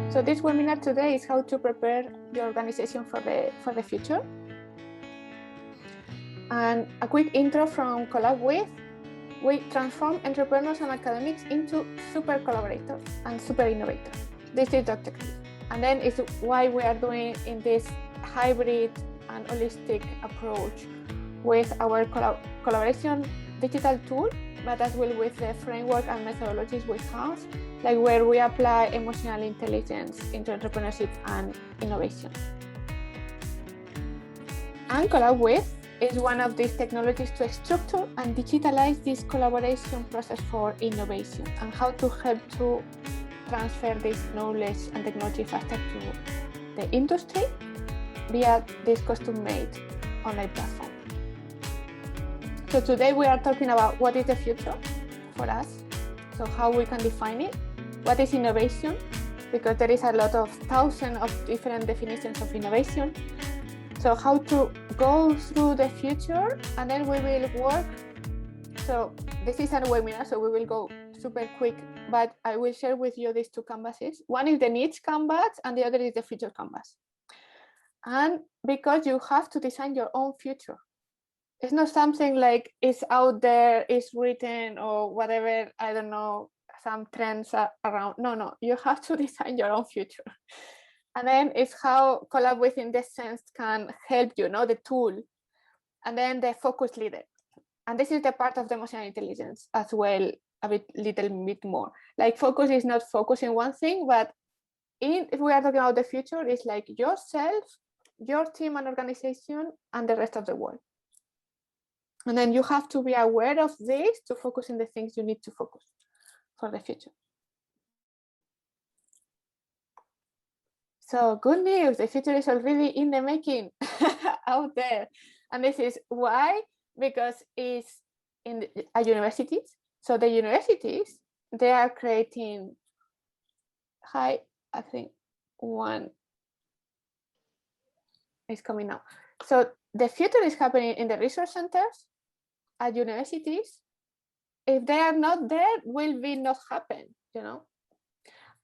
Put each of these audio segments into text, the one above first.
So this webinar today is how to prepare your organization for the future. And a quick intro from COLLABWITH. We transform entrepreneurs and academics into super collaborators and super innovators. This is the objective. And then it's why we are doing in this hybrid and holistic approach with our collaboration digital tool, but as well with the framework and methodologies we have, like where we apply emotional intelligence into entrepreneurship and innovation. And COLLABWITH is one of these technologies to structure and digitalize this collaboration process for innovation and how to help to transfer this knowledge and technology faster to the industry via this custom-made online platform. So today we are talking about what is the future for us, so how we can define it, what is innovation, because there is a lot of thousands of different definitions of innovation, so how to go through the future, and then we will work. So this is a webinar, so we will go super quick, but I will share with you these two canvases. One is the needs canvas and the other is the future canvas. And because you have to design your own future. It's not something like it's out there, it's written or whatever, I don't know, some trends are around. No, you have to design your own future. And then it's how COLLABWITH in this sense can help you, the tool. And then the focus leader. And this is the part of the emotional intelligence as well, little bit more. Like focus is not focusing one thing, but if we are talking about the future, it's like yourself, your team and organization, and the rest of the world. And then you have to be aware of this to focus on the things you need to focus for the future. So good news, the future is already in the making out there. And this is why, because it's in universities. So the universities, they are creating, I think one is coming now. So the future is happening in the research centers, at universities. If they are not there, will be not happen,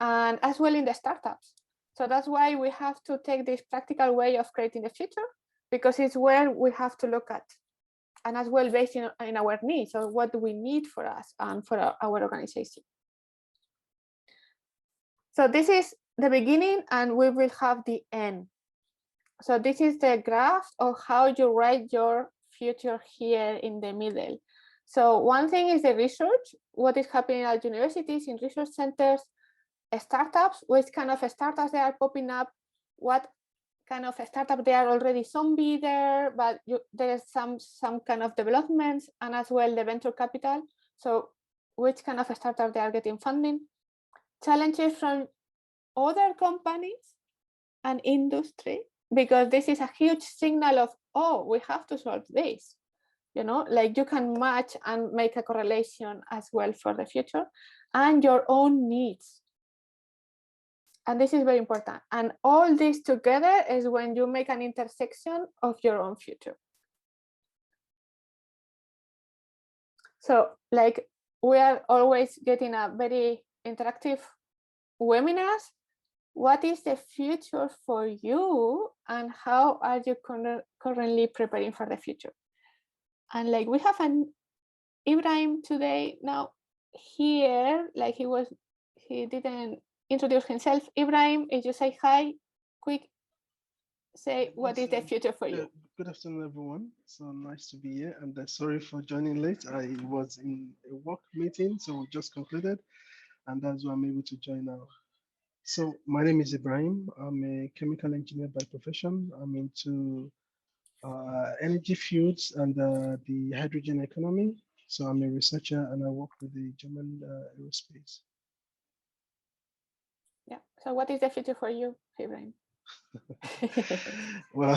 and as well in the startups. So that's why we have to take this practical way of creating the future, because it's where we have to look at, and as well based in our needs, or what do we need for us and for our organization. So this is the beginning and we will have the end. So this is the graph of how you write your future here in the middle. So one thing is the research, what is happening at universities, in research centers, startups, which kind of startups they are popping up, what kind of startup they are already zombie there, but there's some kind of developments, and as well the venture capital. So which kind of startup they are getting funding, challenges from other companies and industry, because this is a huge signal of, oh, we have to solve this, like you can match and make a correlation as well for the future, and your own needs. And this is very important. And all this together is when you make an intersection of your own future. So like we are always getting a very interactive webinars. What is the future for you and how are you currently preparing for the future? And like we have an Ibrahim today now here, like he didn't introduce himself. Ibrahim, if you say hi, quick, say what is the future for you? Good afternoon, everyone. So nice to be here, and sorry for joining late. I was in a work meeting, so we just concluded, and that's why I'm able to join now. So my name is Ibrahim. I'm a chemical engineer by profession. I'm into energy fields and the hydrogen economy. So I'm a researcher and I work with the German aerospace. Yeah. So what is the future for you, Ibrahim? Well,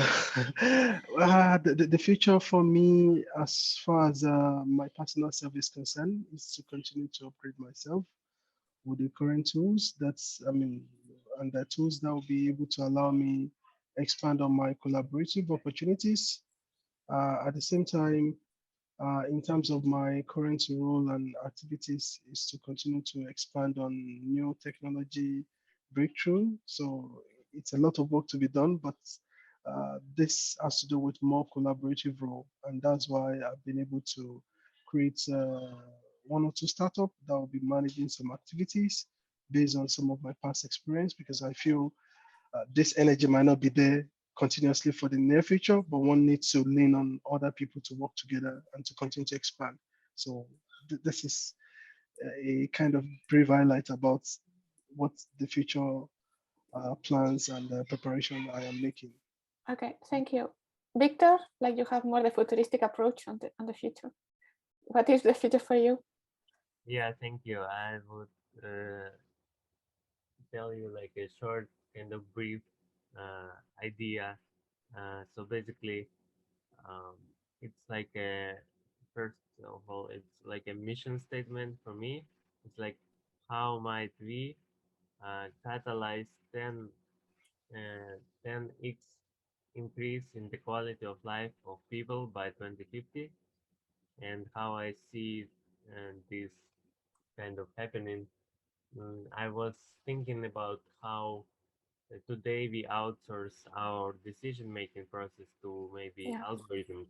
the future for me, as far as my personal self is concerned, is to continue to upgrade myself with the current tools. And the tools that will be able to allow me expand on my collaborative opportunities. At the same time, In terms of my current role and activities is to continue to expand on new technology breakthrough. So it's a lot of work to be done, but this has to do with more collaborative role. And that's why I've been able to create one or two startups that will be managing some activities based on some of my past experience, because I feel this energy might not be there continuously for the near future, but one needs to lean on other people to work together and to continue to expand. So this is a kind of brief highlight about what the future plans and preparation I am making. Okay, thank you. Victor, like you have more the futuristic approach on the future. What is the future for you? Yeah, thank you. I would tell you like a short kind of brief idea. So basically, um, it's like a first of all, it's like a mission statement for me. It's like how might we catalyze 10x increase in the quality of life of people by 2050, and how I see this kind of happening. I was thinking about how today we outsource our decision making process to maybe Yeah. algorithms,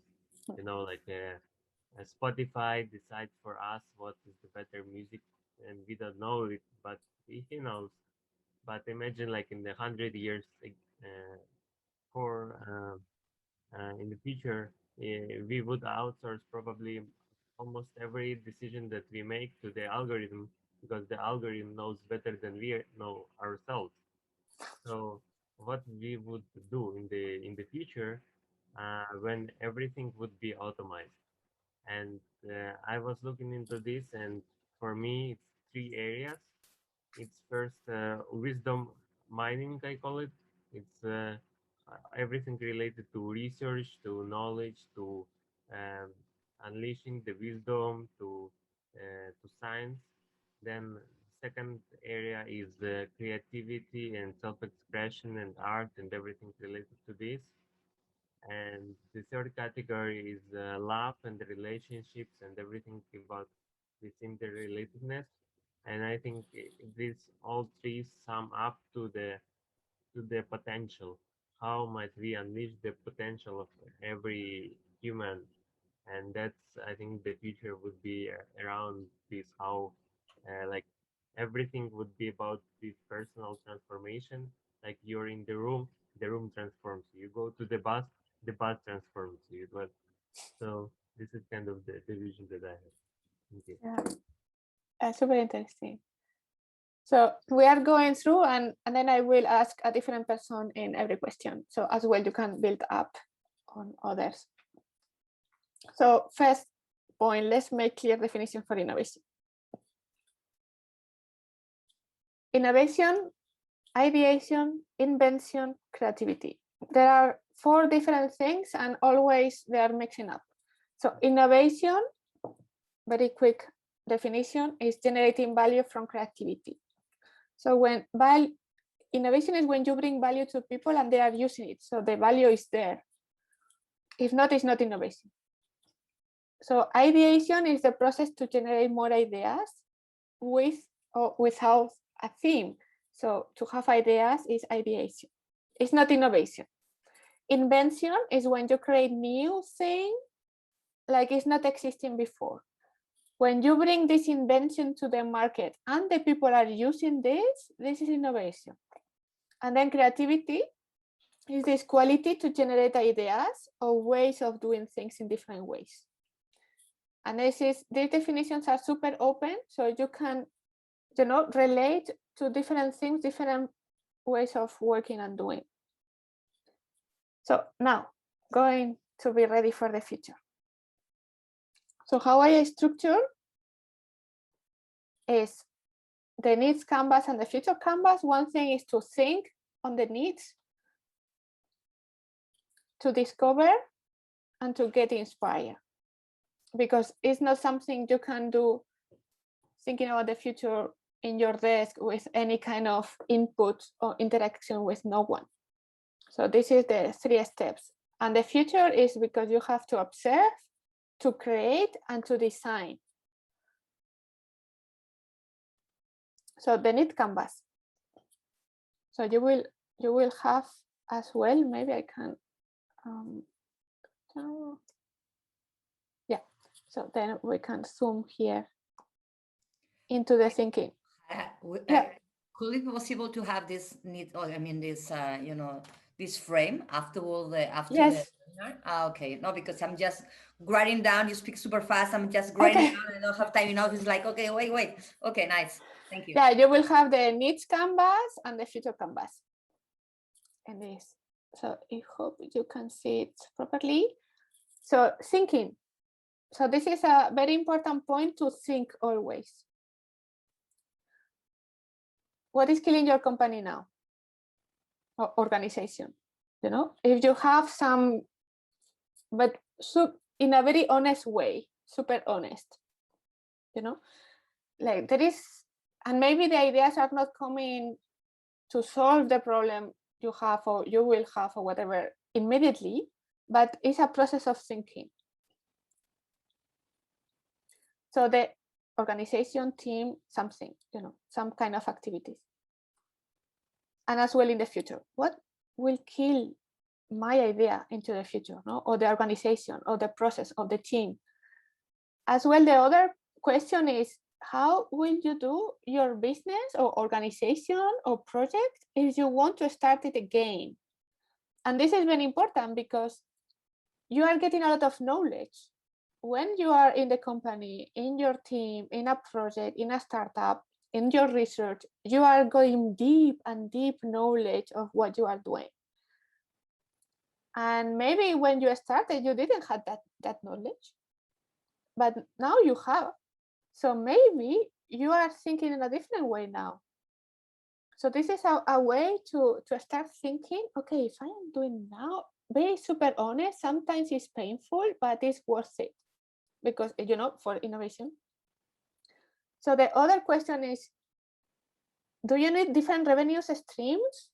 like Spotify decides for us what is the better music, and we don't know it, but he knows. But imagine like in the 100 years for in the future, we would outsource probably almost every decision that we make to the algorithm, because the algorithm knows better than we know ourselves. So what we would do in the future, when everything would be automated, and I was looking into this, and for me it's three areas. It's first wisdom mining, I call it. It's everything related to research, to knowledge, to um, unleashing the wisdom, to science. Then second area is creativity and self-expression and art and everything related to this. And the third category is love and the relationships and everything about this interrelatedness. And I think these all three sum up to the potential. How might we unleash the potential of every human? And that's, I think the future would be around this, how like everything would be about this personal transformation. Like you're in the room transforms you. You go to the bus transforms you. But so this is kind of the vision that I have. Thank you. Yeah, super interesting. So we are going through, and then I will ask a different person in every question. So as well, you can build up on others. So first point, let's make clear definition for innovation. Innovation, ideation, invention, creativity. There are four different things, and always they are mixing up. So innovation, very quick definition, is generating value from creativity. So when innovation is when you bring value to people and they are using it. So the value is there. If not, it's not innovation. So ideation is the process to generate more ideas with or without a theme. So to have ideas is ideation. It's not innovation. Invention is when you create new thing like it's not existing before. When you bring this invention to the market and the people are using this is innovation. And then creativity is this quality to generate ideas or ways of doing things in different ways. And these definitions are super open, so you can, relate to different things, different ways of working and doing. So now, going to be ready for the future. So how I structure is the needs canvas and the future canvas. One thing is to think on the needs, to discover, and to get inspired. Because it's not something you can do thinking about the future in your desk with any kind of input or interaction with no one. So this is the 3 steps. And the future is because you have to observe, to create and to design. So the need canvas. So you will have as well, maybe I can, yeah. So then we can zoom here into the thinking. Yeah. Could it be possible to have this need, or I mean this, you know, this frame after all the Yes. okay, no, because I'm just writing down. You speak super fast. I'm just writing down. I don't have time. You know, it's like, okay, wait. Okay, nice. Thank you. Yeah, you will have the needs canvas and the future canvas. And this. So I hope you can see it properly. So thinking. So this is a very important point to think always. What is killing your company now? Or organization? You know, if you have some, but in a very honest way, super honest. You know, like there is, and maybe the ideas are not coming to solve the problem you have or you will have or whatever immediately, but it's a process of thinking. So the organization, team, something, you know, some kind of activities. And as well in the future, what will kill my idea into the future, no? Or the organization or the process of the team. As well, the other question is, how will you do your business or organization or project if you want to start it again? And this is very important because you are getting a lot of knowledge. When you are in the company, in your team, in a project, in a startup, in your research, you are going deep and deep knowledge of what you are doing. And maybe when you started, you didn't have that knowledge, but now you have. So maybe you are thinking in a different way now. So this is a way to start thinking, okay, if I am doing now, be super honest, sometimes it's painful, but it's worth it because, you know, for innovation. So the other question is, do you need different revenue streams?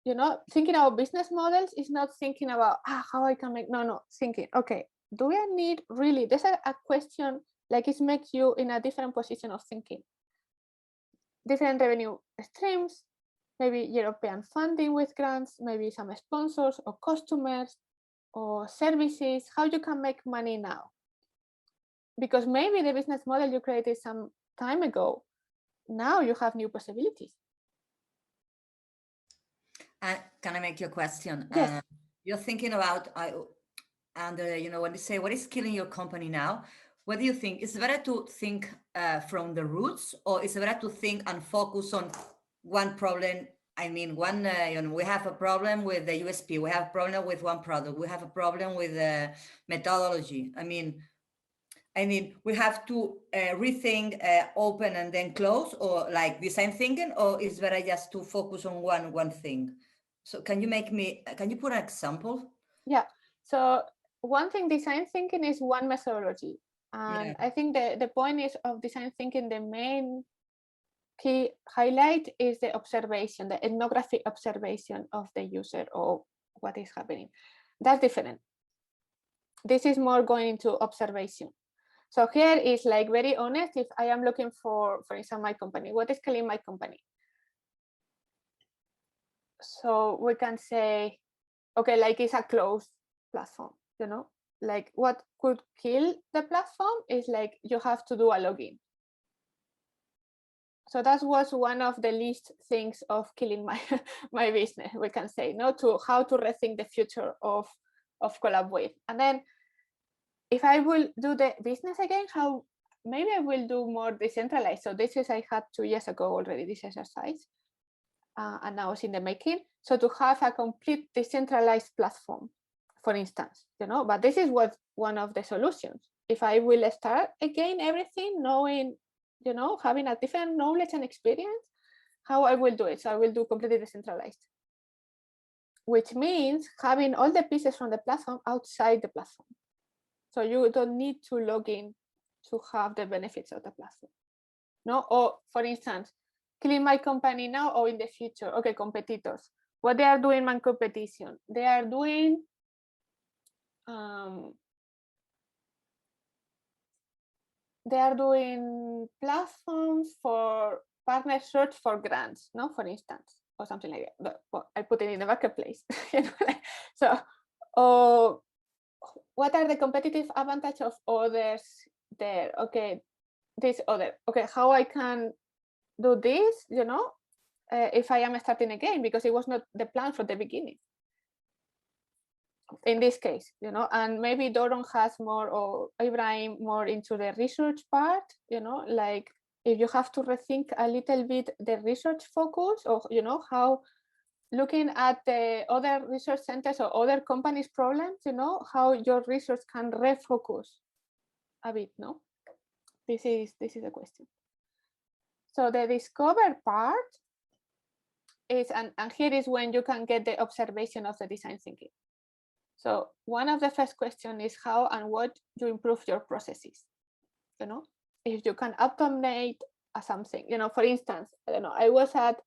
You know, thinking about business models is not thinking about how I can make, no, thinking, okay, do I need really, there's a question like it makes you in a different position of thinking. Different revenue streams, maybe European funding with grants, maybe some sponsors or customers or services, how you can make money now. Because maybe the business model you created some time ago, now you have new possibilities. Can I make you a question? Yes. You're thinking about, you know, when you say what is killing your company now, what do you think? Is it better to think from the roots, or is it better to think and focus on one problem? I mean, you know, we have a problem with the USP, we have a problem with one product, we have a problem with the methodology. I mean, we have to rethink, open and then close, or like design thinking, or is it better just to focus on one thing? So can you put an example? Yeah. So one thing, design thinking is one methodology. And I think the point is of design thinking, the main key highlight is the observation, the ethnographic observation of the user or what is happening. That's different. This is more going into observation. So here is like very honest. If I am looking for example, my company, what is killing my company? So we can say, okay, like it's a closed platform, you know, like what could kill the platform is like you have to do a login. So that was one of the least things of killing my business, we can say, no, to how to rethink the future of COLLABWITH. And then if I will do the business again, how maybe I will do more decentralized. So this is, I had 2 years ago already this exercise, and now it's in the making. So to have a complete decentralized platform, for instance, you know, but this is what one of the solutions. If I will start again everything, knowing, you know, having a different knowledge and experience, how I will do it. So I will do completely decentralized, which means having all the pieces from the platform outside the platform. So you don't need to log in to have the benefits of the platform. No, or for instance, killing my company now or in the future. Okay, competitors. What they are doing in competition? They are doing they are doing platforms for partner search for grants, no, for instance, or something like that. But I put it in the marketplace. You know, like, so, or what are the competitive advantage of others there? Okay, this other. Okay, how I can do this? You know, if I am starting again, because it was not the plan from the beginning. In this case, you know, and maybe Doron has more, or Ibrahim more into the research part, you know, like if you have to rethink a little bit the research focus, or, you know, how looking at the other research centers or other companies' problems, you know, how your research can refocus a bit, no? This is the question. So the discover part is, and here is when you can get the observation of the design thinking. So one of the first questions is how and what you improve your processes. You know, if you can automate something, you know, for instance, I don't know, I was at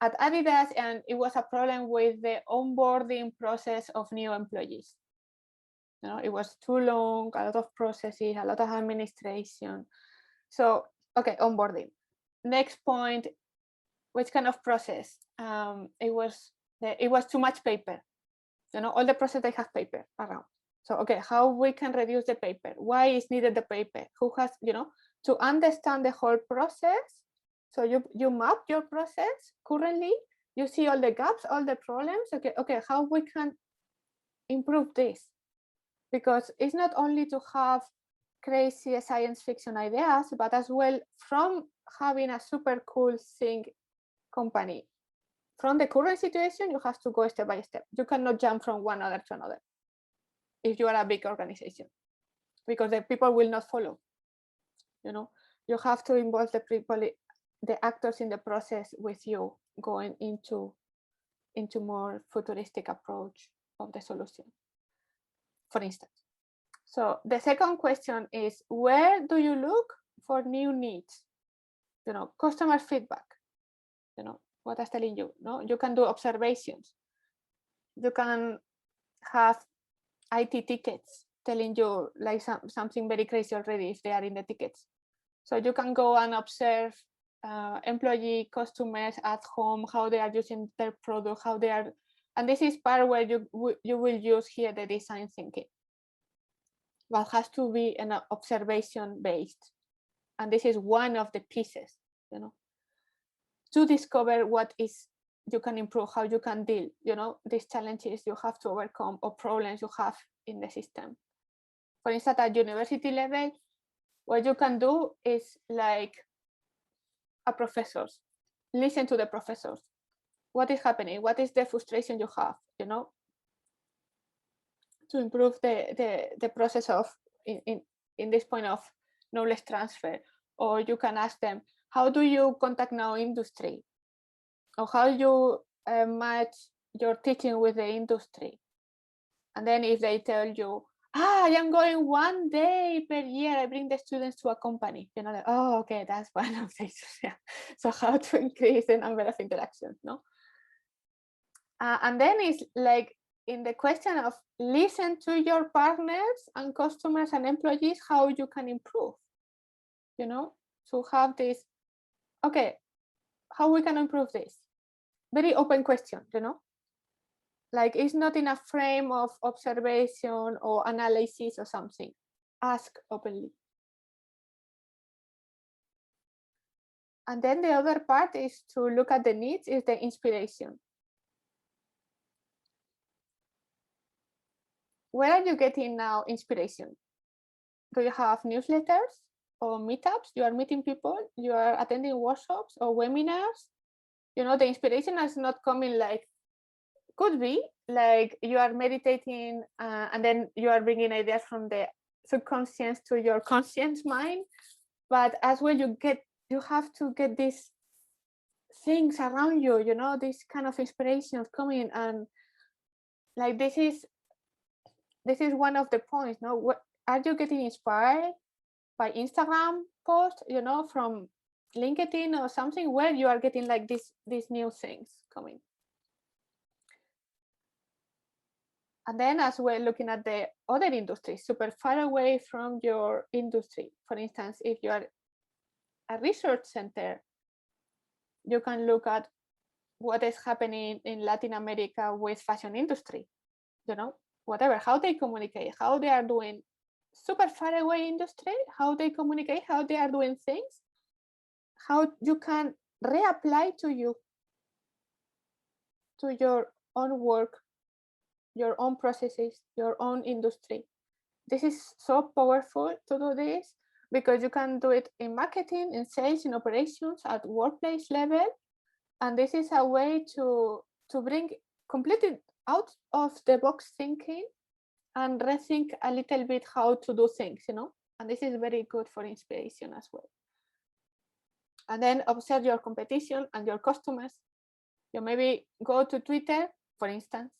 Adidas and it was a problem with the onboarding process of new employees. You know, it was too long, a lot of processes, a lot of administration. So, okay, onboarding. Next point, which kind of process? It was too much paper. You know, all the process they have paper around. So, okay, how we can reduce the paper? Why is needed the paper? Who has, you know, to understand the whole process. So you map your process currently, you see all the gaps, all the problems. Okay, how we can improve this? Because it's not only to have crazy science fiction ideas, but as well from having a super cool thing company. From the current situation, you have to go step by step. You cannot jump from one other to another if you are a big organization, because the people will not follow. You know, you have to involve the people, the actors in the process with you, going into more futuristic approach of the solution, for instance. So the second question is, where do you look for new needs? You know, customer feedback. You know, what I was telling you, no, you can do observations. You can have IT tickets telling you like something very crazy already if they are in the tickets. So you can go and observe employee customers at home, how they are using their product, how they are, and this is part where you will use here the design thinking. But has to be an observation based, and this is one of the pieces, you know, to discover what is you can improve, how you can deal, you know, these challenges you have to overcome or problems you have in the system. For instance, at university level, what you can do is like a professors, listen to the professors. What is happening? What is the frustration you have, you know, to improve the process of in this point of knowledge transfer. Or you can ask them, how do you contact now industry? Or how you match your teaching with the industry? And then if they tell you, I am going 1 day per year, I bring the students to a company, you know, like, oh, okay, that's one of the issues. Yeah. So how to increase the number of interactions, no? And then it's like in the question of listen to your partners and customers and employees, how you can improve, you know, to have this, okay, how we can improve this? Very open question, you know, like it's not in a frame of observation or analysis or something. Ask openly. And then the other part is to look at the needs, is the inspiration. Where are you getting now inspiration? Do you have newsletters or meetups? You are meeting people, you are attending workshops or webinars. You know, the inspiration is not coming like, could be like you are meditating and then you are bringing ideas from the subconscious to your conscious mind. But as well, you have to get these things around you, you know, this kind of inspiration coming, and like this is one of the points. No, what are you getting inspired by? Instagram post, you know, from LinkedIn or something, where you are getting like these new things coming. And then as well, looking at the other industries, super far away from your industry. For instance, if you are a research center, you can look at what is happening in Latin America with fashion industry, whatever, how they communicate, how they are doing. Super far away industry, how they communicate, how they are doing things, how you can reapply to your own work, your own processes, your own industry. This is so powerful to do this because you can do it in marketing, in sales, in operations, at workplace level. And this is a way to bring completely out of the box thinking and rethink a little bit how to do things, and this is very good for inspiration as well. And then observe your competition and your customers. You maybe go to Twitter, for instance,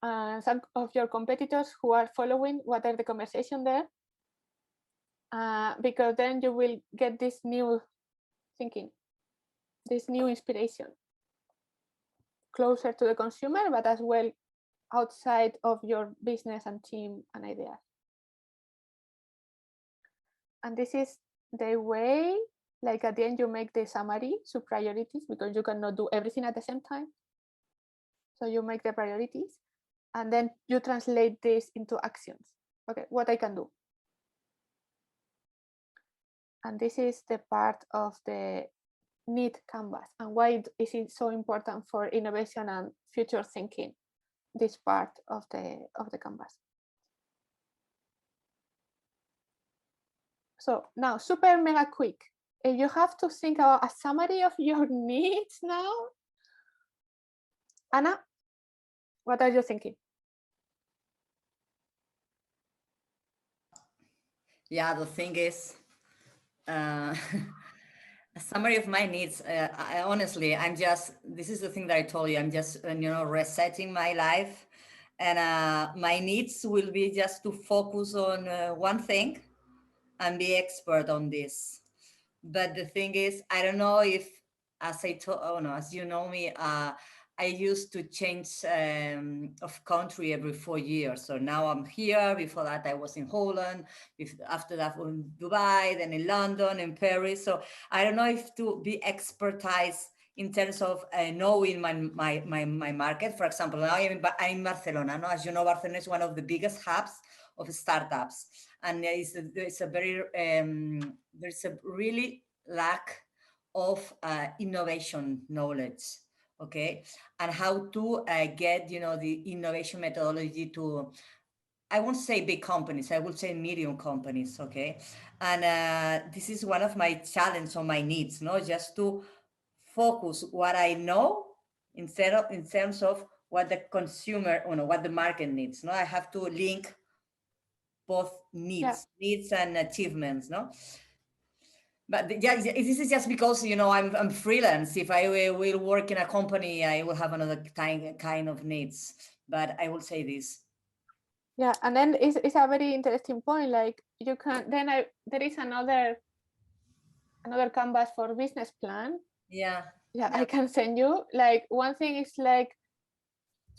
and some of your competitors who are following what are the conversation there, because then you will get this new thinking, this new inspiration, closer to the consumer, but as well outside of your business and team and ideas. And this is the way, like at the end, you make the summary to priorities because you cannot do everything at the same time. So you make the priorities and then you translate this into actions. Okay, what I can do. And this is the part of the need canvas and why is it so important for innovation and future thinking, this part of the canvas. So now super mega quick. If you have to think about a summary of your needs now, Anna, what are you thinking? Yeah, the thing is, a summary of my needs. Honestly, this is the thing that I told you, I'm just, resetting my life. And my needs will be just to focus on one thing and be expert on this. But the thing is, I don't know if, as you know me, I used to change of country every 4 years. So now I'm here. Before that, I was in Holland. After that, in Dubai, then in London, in Paris. So I don't know if to be expertise in terms of knowing my market. For example, now I'm in Barcelona. No? As you know, Barcelona is one of the biggest hubs of startups. And there's a really lack of innovation knowledge, okay, and how to get the innovation methodology to, I won't say big companies, I would say medium companies, okay. And this is one of my challenges or my needs, just to focus what I know in terms of what the consumer, what the market needs. I have to link both needs and achievements, But yeah, this is just because I'm freelance. If I will work in a company, I will have another kind of needs. But I will say this. Yeah, and then it's a very interesting point. Like you can there is another canvas for business plan. Yeah. I can send you. Like one thing is like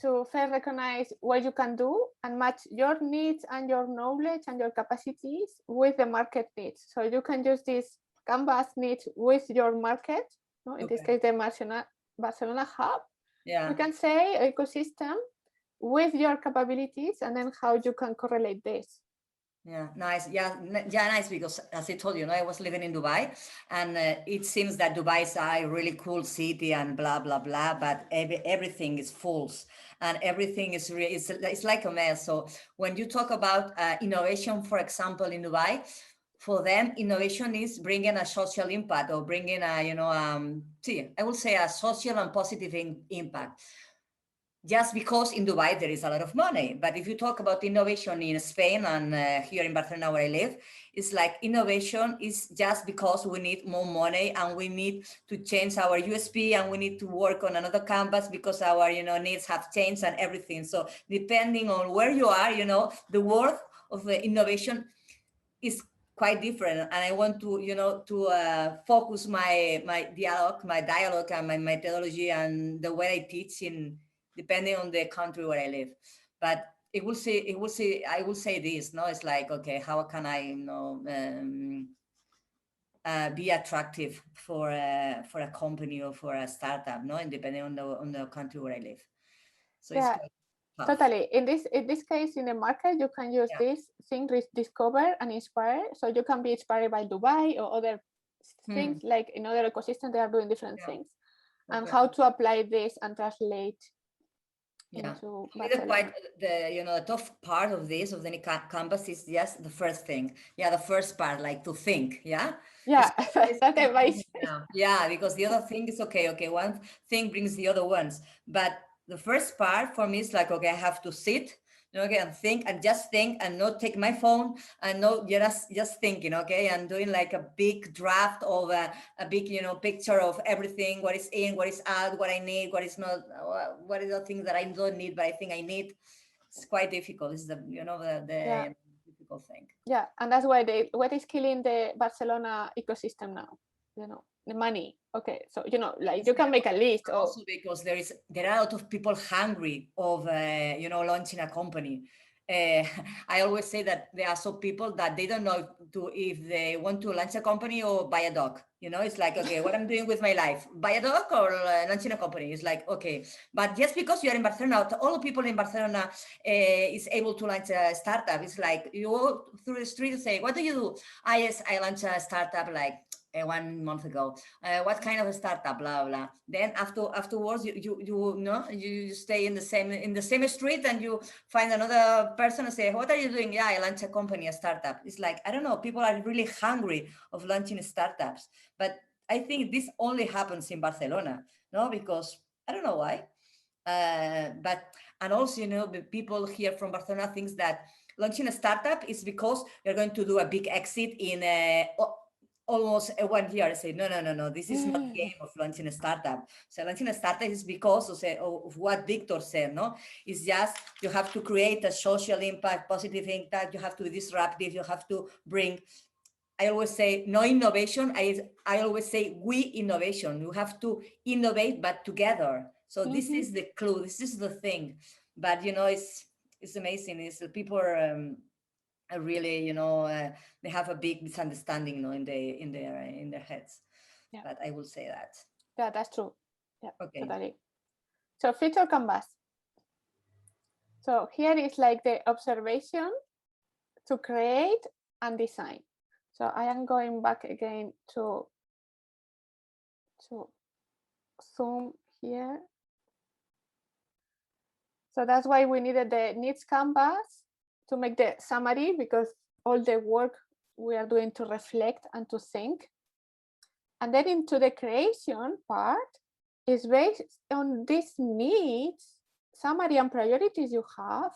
to first recognize what you can do and match your needs and your knowledge and your capacities with the market needs. So you can use this canvas needs with your market. In this case, the Barcelona hub. Yeah. You can say ecosystem with your capabilities and then how you can correlate this. Yeah, nice. Yeah, nice, because as I told you, I was living in Dubai, and it seems that Dubai is a really cool city and blah blah blah, but everything is false and everything is it's like a mess. So when you talk about innovation, for example, in Dubai, for them, innovation is bringing a social impact or bringing a I would say a social and positive impact. Just because in Dubai there is a lot of money. But if you talk about innovation in Spain and here in Barcelona where I live, it's like innovation is just because we need more money and we need to change our USP and we need to work on another canvas because our needs have changed and everything. So depending on where you are, the worth of the innovation is quite different. And I want to focus my dialogue and my methodology and the way I teach in depending on the country where I live. but it will say, I will say this, no, it's like, okay, how can I, be attractive for a company or for a startup, no, depending on the country where I live. So it's quite tough. Totally. In this case, in the market, you can use this thing, discover and inspire. So you can be inspired by Dubai or other things, like in other ecosystems, they are doing different things. And how to apply this and translate into Barcelona. The tough part of this, of the canvas, is just the first thing. Yeah, the first part, like to think. Yeah. Yeah, that's amazing. Yeah, because the other thing is okay, one thing brings the other ones. But the first part for me is like, okay, I have to sit, okay, and think and just think and not take my phone and not just thinking, okay, and doing like a big draft of a big, picture of everything, what is in, what is out, what I need, what is not, what is the things that I don't need, but I think I need. It's quite difficult. It's the, the difficult thing. Yeah, and that's why what is killing the Barcelona ecosystem now? The money. Okay, so like you can make a list. Also because there are a lot of people hungry of launching a company. I always say that there are some people that they don't know if they want to launch a company or buy a dog. It's like, okay, what I'm doing with my life, buy a dog or launching a company. It's like, okay, but just because you are in Barcelona, all the people in Barcelona is able to launch a startup. It's like you go through the street and say, what do you do? Yes, I launched a startup like 1 month ago. What kind of a startup? Blah blah. Then afterwards, you stay in the same street and you find another person and say, "What are you doing?" Yeah, I launched a company, a startup. It's like, I don't know. People are really hungry of launching startups, but I think this only happens in Barcelona, no? Because I don't know why. And also, the people here from Barcelona thinks that launching a startup is because you're going to do a big exit in almost 1 year. I say, no, this is not the game of launching a startup. So launching a startup is because of what Victor said, no? It's just, you have to create a social impact, positive impact, you have to be disruptive, you have to bring, I always say, no innovation, I always say we innovation. You have to innovate, but together. So this is the clue, this is the thing. But, it's amazing, people are really, they have a big misunderstanding, in their heads. Yeah. But I will say that. Yeah, that's true. Yeah, okay. Totally. So feature canvas. So here is like the observation to create and design. So I am going back again to zoom here. So that's why we needed the needs canvas to make the summary, because all the work we are doing to reflect and to think. And then into the creation part is based on these needs, summary and priorities you have,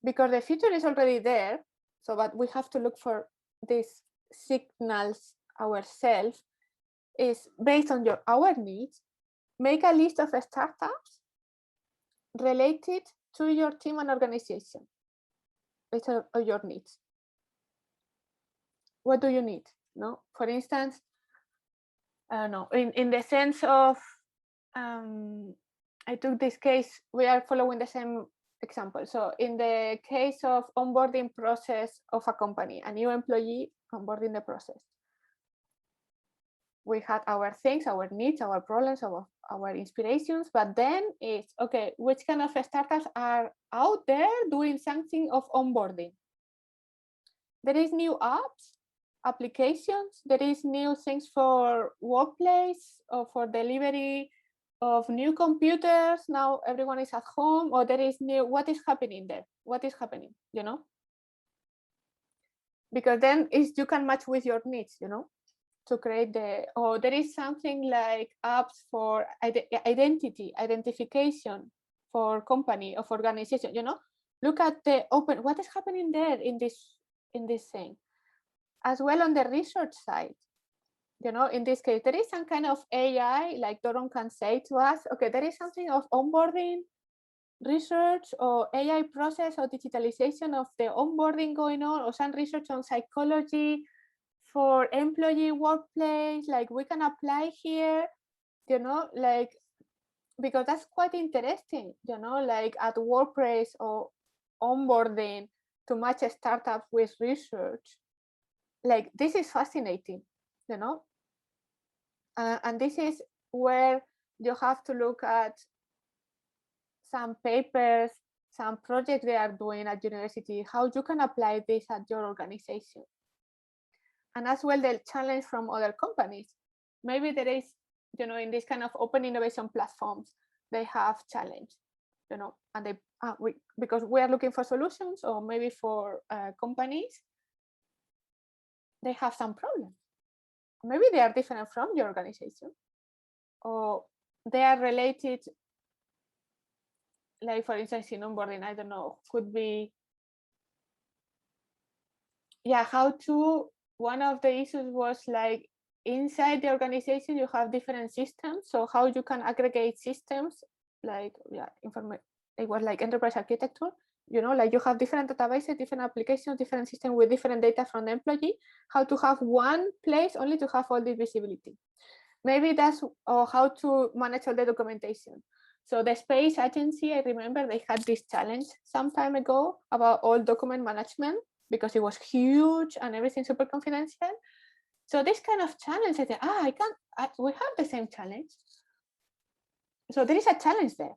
because the future is already there. So, but we have to look for these signals ourselves, is based on our needs. Make a list of startups related to your team and organization, based on your needs. What do you need? No, for instance, I don't know, in the sense of, I took this case, we are following the same example. So in the case of onboarding process of a company, a new employee onboarding the process, we had our things, our needs, our problems, our inspirations, but then it's, okay, which kind of startups are out there doing something of onboarding? There is new apps, applications, there is new things for workplace or for delivery of new computers. Now everyone is at home, or there is new, what is happening there? What is happening, Because then you can match with your needs, to create or there is something like apps for identification for company or for organization, look at the open, what is happening there in this thing. As well on the research side, in this case, there is some kind of AI, like Doron can say to us, okay, there is something of onboarding research or AI process or digitalization of the onboarding going on, or some research on psychology for employee workplace, like we can apply here, like because that's quite interesting, you know, like at WordPress or onboarding to match a startup with research. Like this is fascinating, you know, and this is where you have to look at some papers, some projects they are doing at university, how you can apply this at your organization. And as well, the challenge from other companies. Maybe there is, you know, in this kind of open innovation platforms, they have challenge, you know, and they because we are looking for solutions, or maybe for companies, they have some problems. Maybe they are different from your organization, or they are related. Like for instance, in onboarding, I don't know, could be, yeah, how to. One of the issues was like inside the organization you have different systems, so how you can aggregate systems, like it was like enterprise architecture, you know, like you have different databases, different applications, different systems with different data from the employee, how to have one place only to have all the visibility. Maybe that's, or how to manage all the documentation. So the space agency, I remember they had this challenge some time ago about all document management, because it was huge and everything super confidential. So this kind of challenge, I think, we have the same challenge. So there is a challenge there,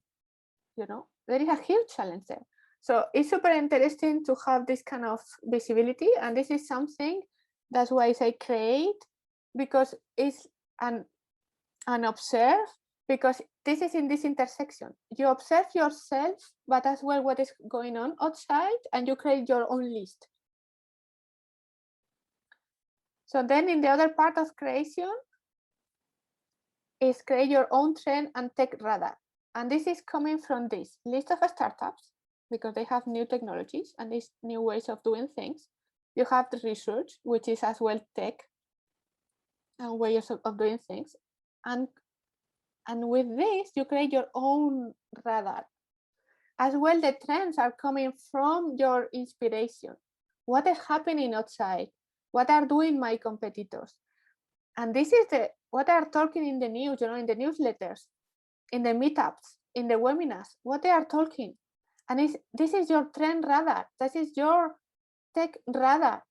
you know, there is a huge challenge there. So it's super interesting to have this kind of visibility. And this is something, that's why I say create, because it's an observe, because this is in this intersection. You observe yourself, but as well what is going on outside, and you create your own list. So then in the other part of creation is create your own trend and tech radar. And this is coming from this list of startups, because they have new technologies and these new ways of doing things. You have the research, which is as well tech and ways of doing things. And with this, you create your own radar. As well, the trends are coming from your inspiration. What is happening outside? What are doing my competitors? And this is what are talking in the news, you know, in the newsletters, in the meetups, in the webinars, what they are talking. And this is your trend radar. This is your tech radar.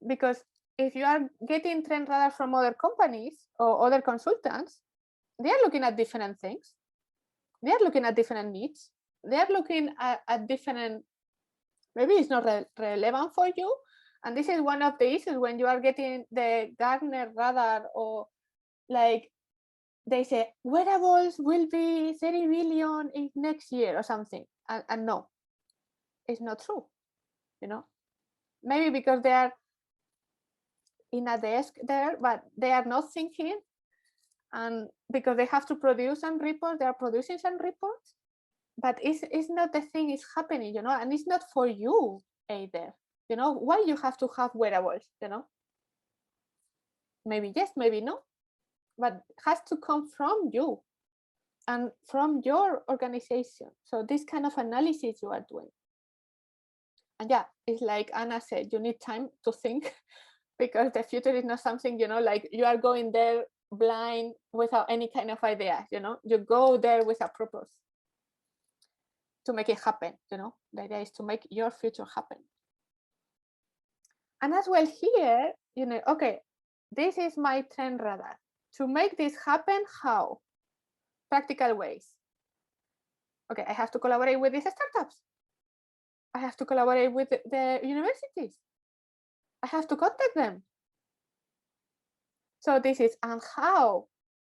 Because if you are getting trend radar from other companies or other consultants, they are looking at different things. They are looking at different needs. They are looking at different, maybe it's not relevant for you. And this is one of the issues when you are getting the Gartner radar, or like they say wearables will be 30 billion in next year or something. And no, it's not true, you know, maybe because they are in a desk there, but they are not thinking. And because they have to produce some reports, they are producing some reports, but it's not the thing is happening, you know, and it's not for you either, you know. Why you have to have wearables, you know? Maybe yes, maybe no, but it has to come from you and from your organization. So this kind of analysis you are doing. And yeah, it's like Anna said, you need time to think, because the future is not something, you know, like you are going there blind without any kind of idea, you know. You go there with a purpose to make it happen, you know. The idea is to make your future happen. And as well here, you know, okay, this is my trend radar. To make this happen, how? Practical ways. Okay, I have to collaborate with these startups. I have to collaborate with the universities. I have to contact them. So this is, and how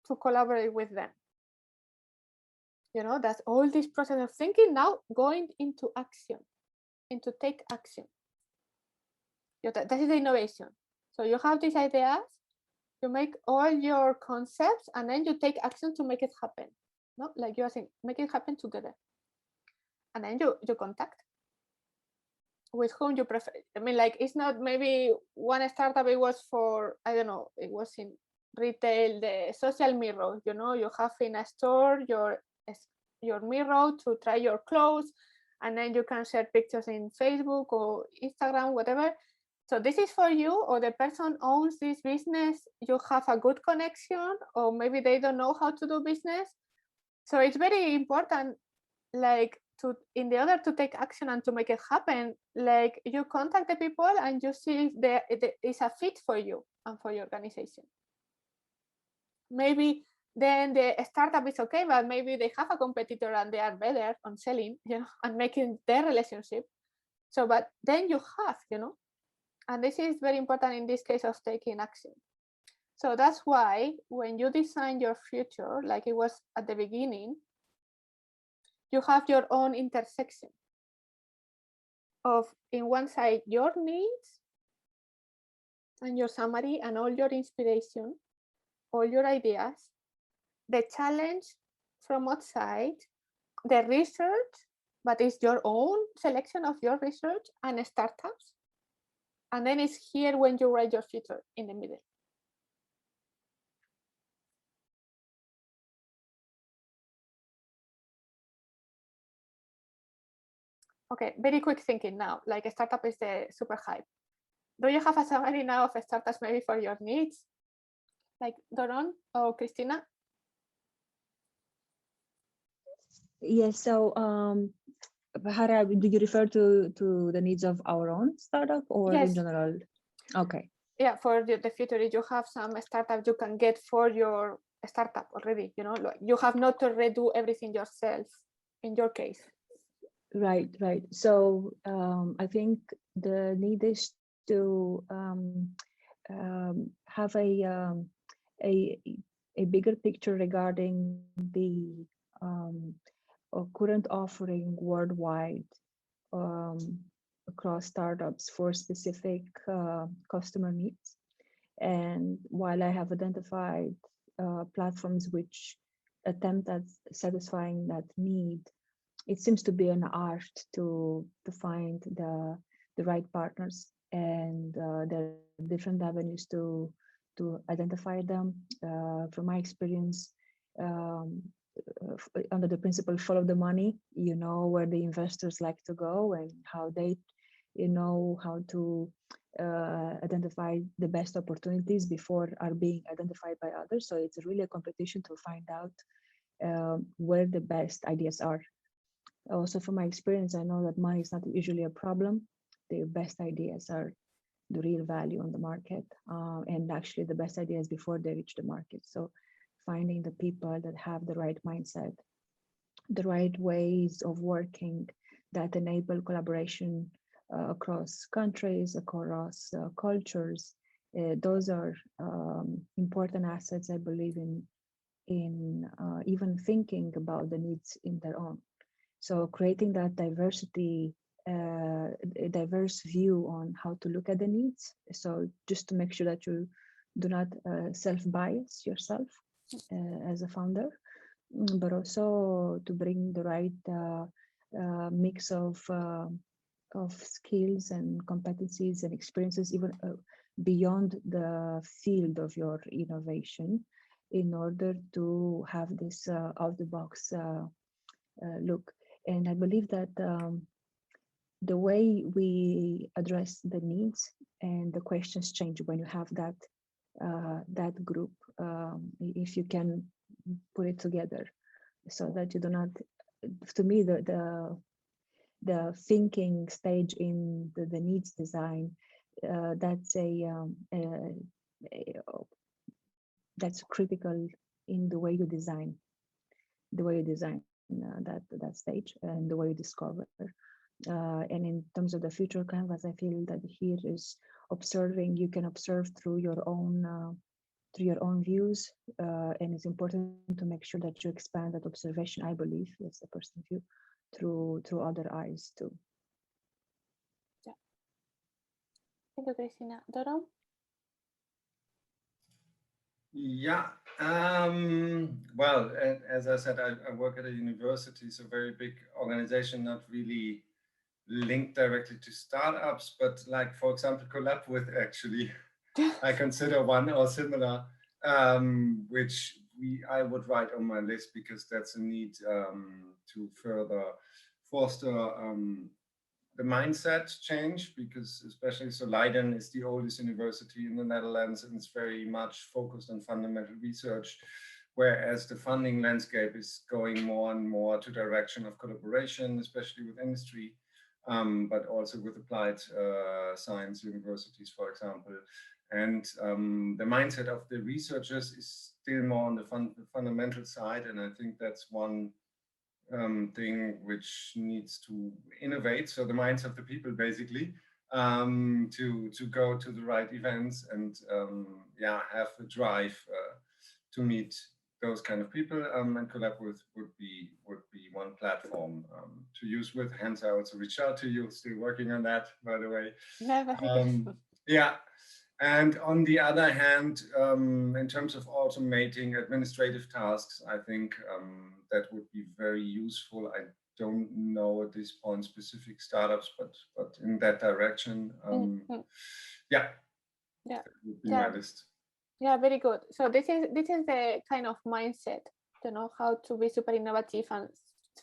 to collaborate with them. You know, that's all this process of thinking, now going into action, into take action. That is the innovation. So you have these ideas, you make all your concepts, and then you take action to make it happen. No, like you are saying, make it happen together. And then you contact with whom you prefer. I mean, like, it's not maybe one startup, it was for, I don't know, it was in retail, the social mirror, you know, you have in a store your mirror to try your clothes, and then you can share pictures in Facebook or Instagram, whatever. So this is for you, or the person owns this business, you have a good connection, or maybe they don't know how to do business. So it's very important, like in order to take action and to make it happen, like you contact the people and you see if there is a fit for you and for your organization. Maybe then the startup is okay, but maybe they have a competitor and they are better on selling, and making their relationship. So, but then you have, and this is very important in this case of taking action. So that's why when you design your future, like it was at the beginning, you have your own intersection of, in one side, your needs and your summary and all your inspiration, all your ideas, the challenge from outside, the research, but it's your own selection of your research and startups. And then it's here when you write your future in the middle. Okay, very quick thinking now, like a startup is the super hype. Do you have a summary now of startups maybe for your needs? Like Doron or Christina? Yes, so Hara, do you refer to the needs of our own startup or Yes. in general? Okay. Yeah, for the future, if you have some startup you can get for your startup already, you have not to redo everything yourself in your case. Right. So I think the need is to have a bigger picture regarding the current offering worldwide across startups for specific customer needs. And while I have identified platforms which attempt at satisfying that need, it seems to be an art to find the right partners, and there are different avenues to identify them. From my experience, under the principle follow the money, you know where the investors like to go and how they how to identify the best opportunities before are being identified by others. So it's really a competition to find out where the best ideas are. Also, from my experience, I know that money is not usually a problem. The best ideas are the real value on the market, and actually the best ideas before they reach the market. So finding the people that have the right mindset, the right ways of working that enable collaboration across countries, across cultures, those are important assets, I believe, in even thinking about the needs in their own. So creating that diversity, a diverse view on how to look at the needs. So just to make sure that you do not self-bias yourself as a founder, but also to bring the right mix of skills and competencies and experiences, even beyond the field of your innovation, in order to have this out-the-box look. And I believe that the way we address the needs and the questions change when you have that group, if you can put it together, so that you do not, to me, the thinking stage in the needs design, that's that's critical in the way you design that stage and the way you discover. And in terms of the future canvas, I feel that here is observing. You can observe through your own views, and it's important to make sure that you expand that observation. I believe that's the personal view, through other eyes too. Yeah. Thank you, Christina. Doron? Yeah, well, as I said, I work at a university, so very big organization, not really linked directly to startups, but like, for example, COLLABWITH, actually, I consider one or similar, which I would write on my list, because that's a need to further foster the mindset change, because especially so Leiden is the oldest university in the Netherlands and it's very much focused on fundamental research, whereas the funding landscape is going more and more to direction of collaboration, especially with industry, but also with applied science universities, for example. And the mindset of the researchers is still more on the fundamental side, and I think that's one thing which needs to innovate. So the minds of the people, basically, to go to the right events and yeah, have the drive to meet those kind of people, and COLLABWITH would be one platform to use with. Hence, I also reached out to you. Still working on that, by the way. Never. Yeah. And on the other hand, in terms of automating administrative tasks, I think that would be very useful. I don't know at this point specific startups, but in that direction, yeah, that would be my list. Yeah, very good. So this is the kind of mindset to know how to be super innovative and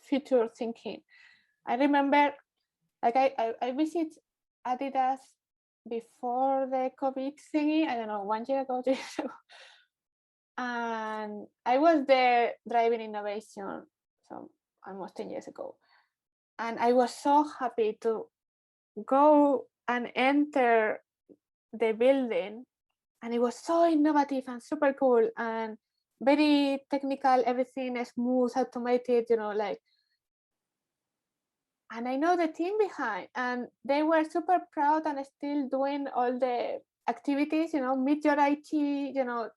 future thinking. I remember, like I visit Adidas before the COVID thingy, I don't know, 1 year ago, 2 years ago. And I was there driving innovation, so almost 10 years ago. And I was so happy to go and enter the building, and it was so innovative and super cool and very technical, everything is smooth, automated, you know, like. And I know the team behind, and they were super proud and still doing all the activities, you know, meet your IT, you know,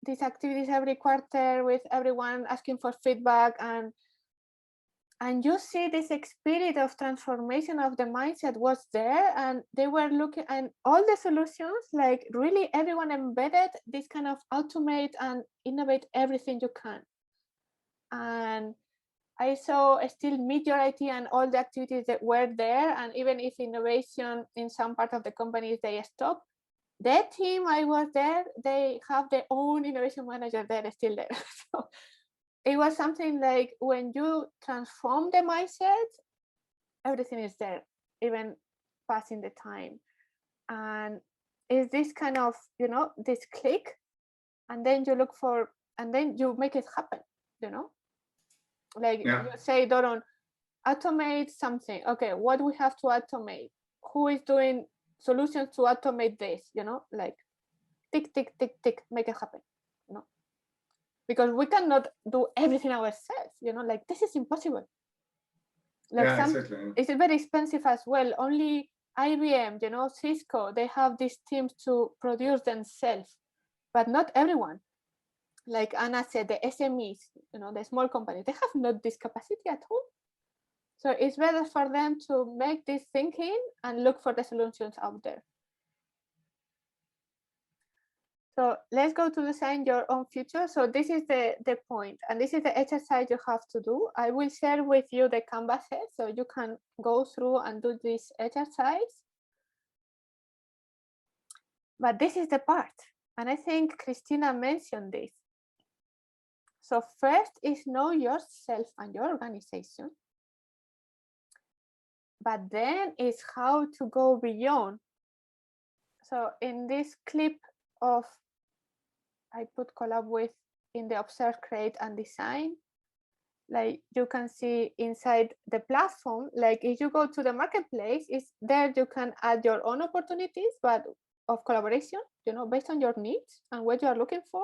these activities every quarter with everyone asking for feedback, and you see this spirit of transformation of the mindset was there, and they were looking, and all the solutions, like really everyone embedded this kind of automate and innovate everything you can. And I saw still meet your IT and all the activities that were there, and even if innovation in some part of the companies they stop, that team I was there, they have their own innovation manager there still there. So it was something like when you transform the mindset, everything is there, even passing the time. And it's this kind of, you know, this click, and then you look for, and then you make it happen, you know. Like you say, Doron, automate something. Okay, what we have to automate? Who is doing solutions to automate this? You know, like tick, tick, tick, tick, make it happen. You know, because we cannot do everything ourselves. You know, like this is impossible. Like exactly. It's very expensive as well. Only IBM, you know, Cisco, they have these teams to produce themselves, but not everyone. Like Anna said, the SMEs, you know, the small companies, they have not this capacity at all. So it's better for them to make this thinking and look for the solutions out there. So let's go to design your own future. So this is the point, and this is the exercise you have to do. I will share with you the canvases so you can go through and do this exercise. But this is the part, and I think Christina mentioned this. So first is know yourself and your organization. But then is how to go beyond. So in this clip of, I put COLLABWITH in the observe, create, and design. Like you can see inside the platform, like if you go to the marketplace, is there you can add your own opportunities, but of collaboration, you know, based on your needs and what you are looking for.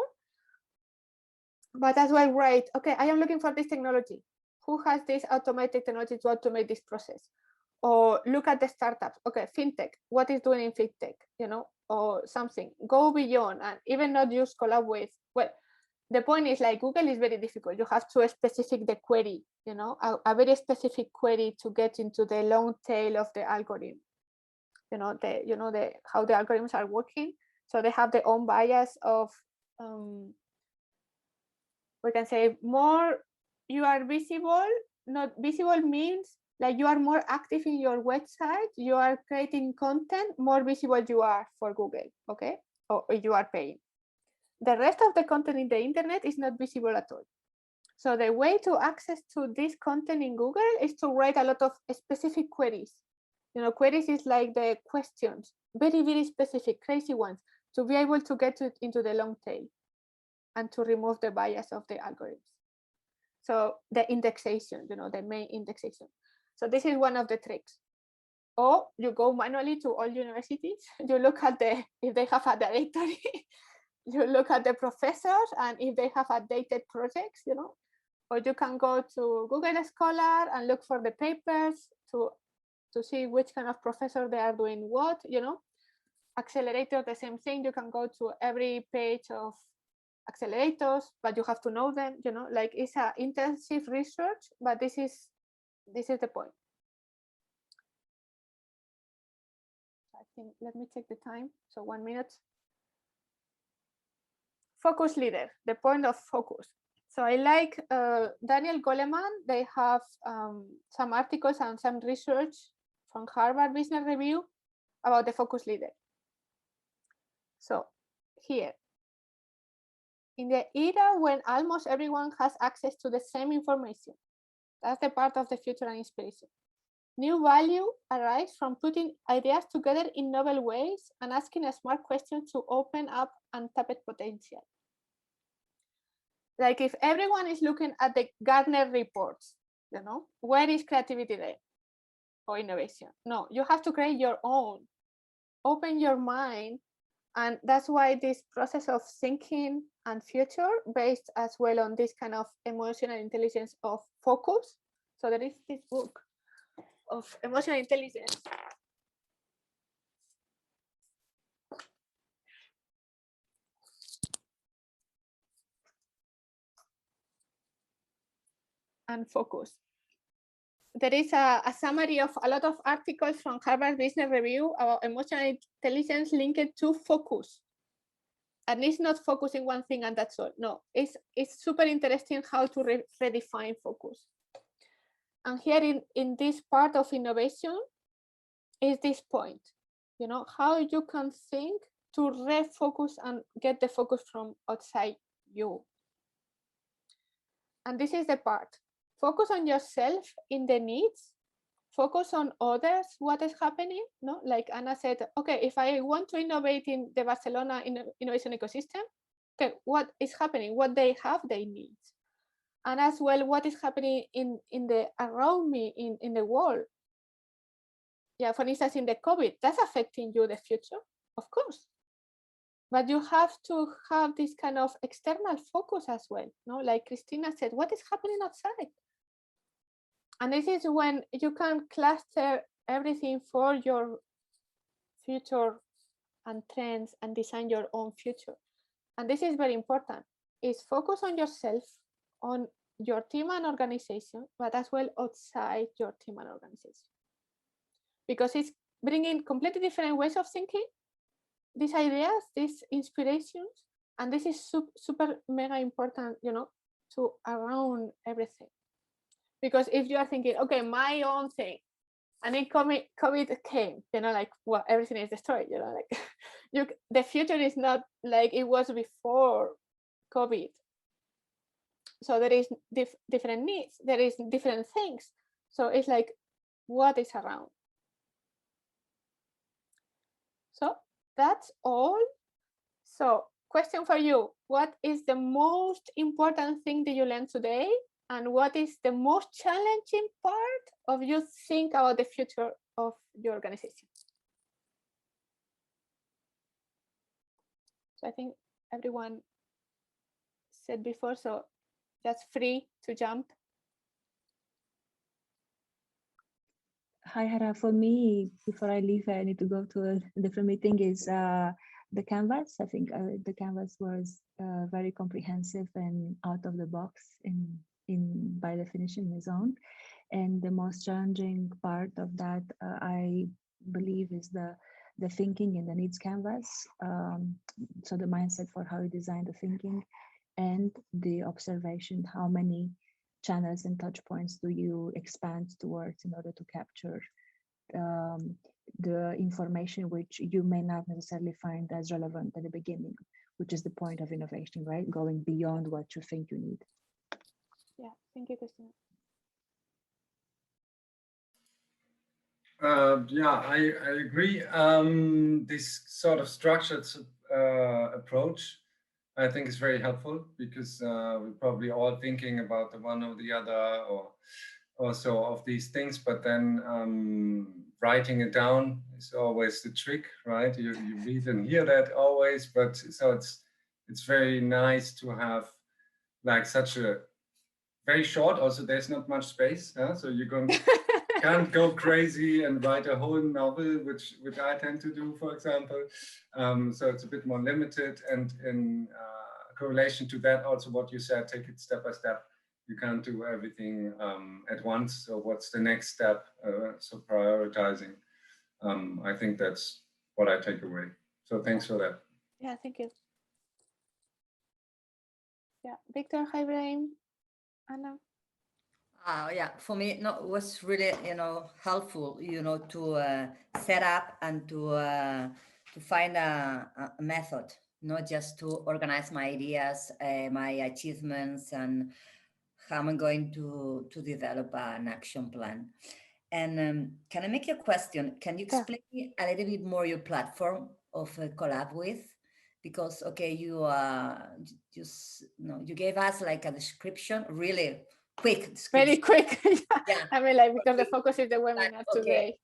But as well, right, okay, I am looking for this technology. Who has this automated technology to automate this process? Or look at the startups. Okay, fintech, what is doing in fintech, you know, or something. Go beyond and even not use COLLABWITH. Well, the point is like Google is very difficult. You have to specify the query, you know, a very specific query to get into the long tail of the algorithm. You know, how the algorithms are working. So they have their own bias of, we can say more you are visible. Not visible means like you are more active in your website, you are creating content, more visible you are for Google, okay? Or you are paying. The rest of the content in the internet is not visible at all. So the way to access to this content in Google is to write a lot of specific queries Queries is like the questions, very, very specific, crazy ones, to be able to get into the long tail and to remove the bias of the algorithms. So the indexation, the main indexation. So this is one of the tricks. Or you go manually to all universities, you look at if they have a directory, you look at the professors and if they have updated projects, or you can go to Google Scholar and look for the papers to see which kind of professor they are doing what, Accelerator, the same thing. You can go to every page of accelerators, but you have to know them, like it's an intensive research, but this is the point. I think, let me check the time. So 1 minute. Focus leader, the point of focus. So I like Daniel Goleman. They have some articles and some research from Harvard Business Review about the focus leader. So here, in the era when almost everyone has access to the same information, that's the part of the future and inspiration. New value arises from putting ideas together in novel ways and asking a smart question to open up untapped potential. Like if everyone is looking at the Gartner reports, where is creativity there or innovation? No, you have to create your own, open your mind. And that's why this process of thinking and future based as well on this kind of emotional intelligence of focus. So there is this book of emotional intelligence. And focus. There is a summary of a lot of articles from Harvard Business Review about emotional intelligence linked to focus. And it's not focusing one thing and that's all. No, it's super interesting how to redefine focus. And here in this part of innovation is this point, how you can think to refocus and get the focus from outside you. And this is the part. Focus on yourself in the needs, focus on others, what is happening, Like Anna said, okay, if I want to innovate in the Barcelona innovation ecosystem, okay, what is happening, what they have, they need. And as well, what is happening in the around me in the world. Yeah, for instance, in the COVID, that's affecting you, the future, of course. But you have to have this kind of external focus as well, Like Christina said, what is happening outside? And this is when you can cluster everything for your future and trends and design your own future. And this is very important, is focus on yourself, on your team and organization, but as well outside your team and organization. Because it's bringing completely different ways of thinking, these ideas, these inspirations, and this is super mega important, to around everything. Because if you are thinking, okay, my own thing, and then COVID came, like, well, everything is destroyed, like the future is not like it was before COVID. So there is different needs, there is different things. So it's like, what is around? So that's all. So question for you, what is the most important thing that you learned today? And what is the most challenging part of you think about the future of your organization? So I think everyone said before, so that's free to jump. Hi, Jara. For me, before I leave, I need to go to a different meeting, is the canvas. I think the canvas was very comprehensive and out of the box in by definition his own. And the most challenging part of that, I believe, is the thinking in the needs canvas. So the mindset for how you design the thinking and the observation, how many channels and touch points do you expand towards in order to capture the information which you may not necessarily find as relevant at the beginning, which is the point of innovation, right? Going beyond what you think you need. Yeah, thank you, Christina. Yeah, I agree. This sort of structured approach, I think, is very helpful because we're probably all thinking about the one or the other, or also of these things. But then writing it down is always the trick, right? You read and hear that always, but so it's very nice to have like such a very short. Also, there's not much space, so you can't go crazy and write a whole novel, which I tend to do, for example. So it's a bit more limited, and in correlation to that, also what you said, take it step by step. You can't do everything at once. So what's the next step? So prioritizing. I think that's what I take away. So thanks for that. Yeah, thank you. Yeah, Victor, hi, Brian, Anna. Yeah, for me, no, it was really, helpful, to set up and to find a method, not just to organize my ideas, my achievements, and how I'm going to develop an action plan. And can I make you a question? Can you explain me a little bit more your platform of Collab with? Because okay, you you gave us like a description, really quick description. Very quick. Yeah. I mean, like, because the focus is the webinar Okay. today.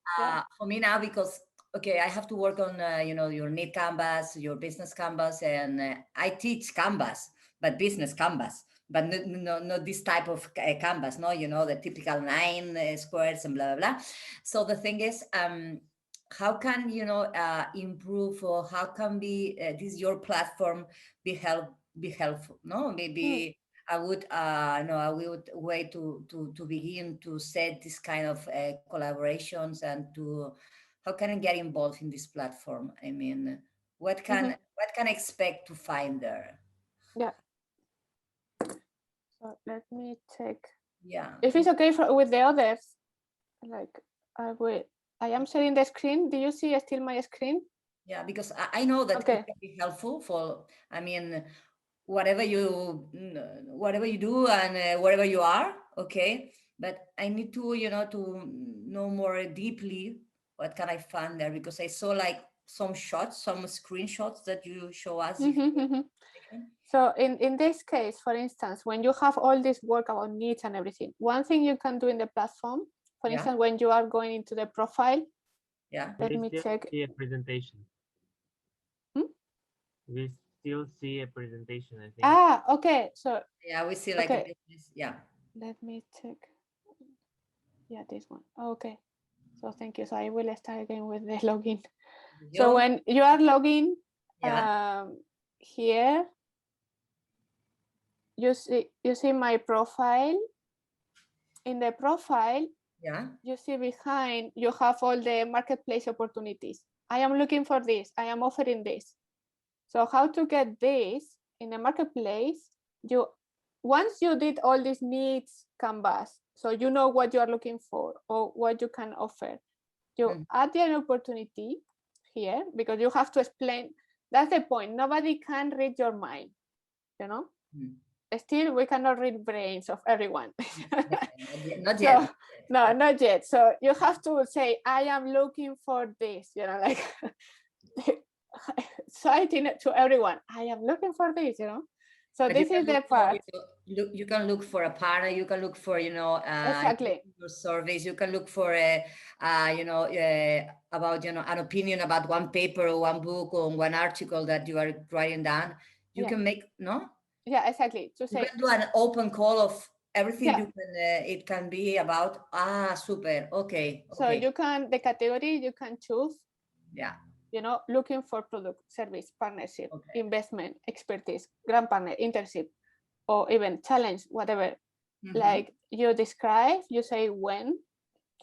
For me now, because okay, I have to work on your need canvas, your business canvas, and I teach canvas, but business canvas, but not this type of canvas, no, the typical 9 squares and blah blah blah. So the thing is, how can improve, or how can be this your platform be helpful? No, maybe. I would way to begin to set this kind of collaborations, and to how can I get involved in this platform? I mean, what can I expect to find there? Yeah. So let me check. Yeah. If it's okay with the others, like I am sharing the screen. Do you see still my screen? Yeah, because I know that Okay. it can be helpful for, I mean, whatever you do and wherever you are, okay, but I need to to know more deeply what can I find there, because I saw like some screenshots that you show us. So in this case, for instance, when you have all this work about needs and everything, one thing you can do in the platform, for instance, when you are going into the profile, let me check. See a presentation. We still see a presentation, I think. Okay. So yeah, we see like a business. Yeah. Let me check. Yeah, this one. Okay. So thank you. So I will start again with the login. So when you are logging here, you see my profile. In the profile, you see behind, you have all the marketplace opportunities. I am looking for this. I am offering this. So how to get this in the marketplace? Once you did all these needs canvas, so you know what you are looking for or what you can offer, you add an opportunity here, because you have to explain. That's the point. Nobody can read your mind, Still, we cannot read brains of everyone. Not yet. No, not yet. So you have to say, I am looking for this, like citing it to everyone. I am looking for this, So this is the part. You can look for a partner. You can look for, exactly, your surveys. You can look for about an opinion about one paper or one book or one article that you are writing down. You can make Yeah, exactly. To say, you can do an open call of everything you can. It can be about super. Okay. So you can the category you can choose. Yeah. Looking for product, service, partnership, investment, expertise, grant partner, internship, or even challenge, whatever. Like you describe, you say when,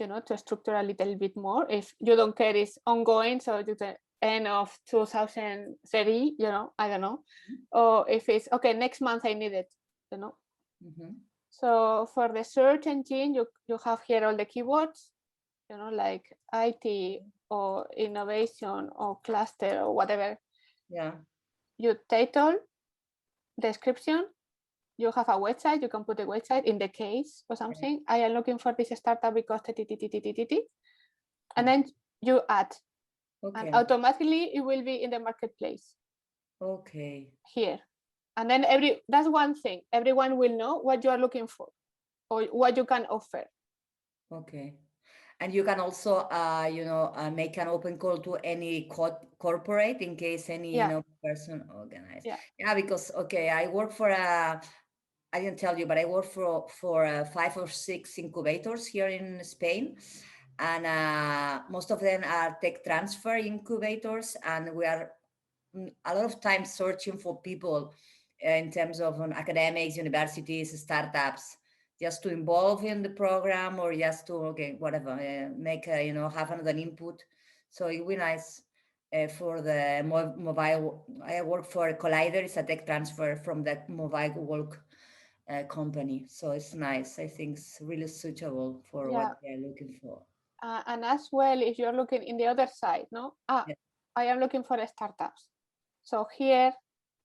to structure a little bit more. If you don't care, it's ongoing, so you the end of 2030, I don't know. Or if it's okay, next month I need it, So for the search engine, you have here all the keywords, like IT or innovation or cluster or whatever. Yeah. You title, description, you have a website, you can put a website in the case or something. I am looking for this startup because and then you add, Okay. and automatically it will be in the marketplace. Okay. Here, and then that's one thing. Everyone will know what you are looking for, or what you can offer. Okay. And you can also, make an open call to any corporate in case any, person organize. Yeah, because, okay, I work for I didn't tell you, but I work for 5 or 6 incubators here in Spain. And most of them are tech transfer incubators. And we are a lot of time searching for people in terms of academics, universities, startups, just to involve in the program, or just to, whatever, make, have another input. So it would be nice for the mobile. I work for Collider, it's a tech transfer from the mobile work company. So it's nice. I think it's really suitable for what they're looking for. And as well, if you're looking in the other side, I am looking for startups. So here,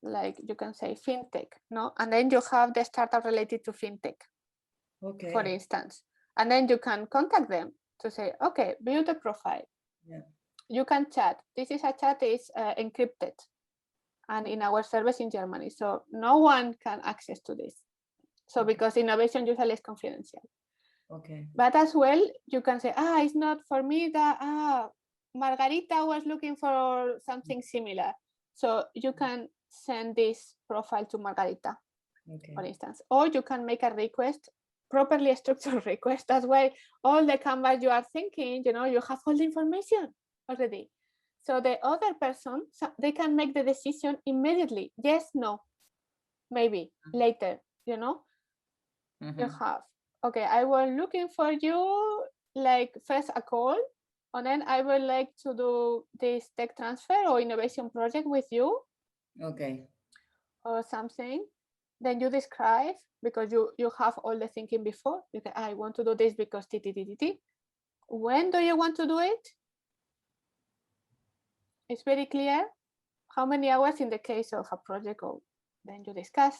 like you can say fintech, and then you have the startup related to fintech, for instance, and then you can contact them to say, okay, build a profile. You can chat. This is a chat is encrypted, and in our service in Germany, so no one can access to this. So because innovation usually is confidential. But as well, you can say, it's not for me that Margarita was looking for something similar. So you can send this profile to Margarita, for instance, or you can make a request, properly structured request. That's why all the canvas you are thinking, you have all the information already. So the other person, they can make the decision immediately. Yes, no, maybe later, you have, okay, I was looking for you, like first a call, and then I would like to do this tech transfer or innovation project with you. Or something. Then you describe, because you have all the thinking before. You can, I want to do this because t. When do you want to do it? It's very clear. How many hours in the case of a project, or then you discuss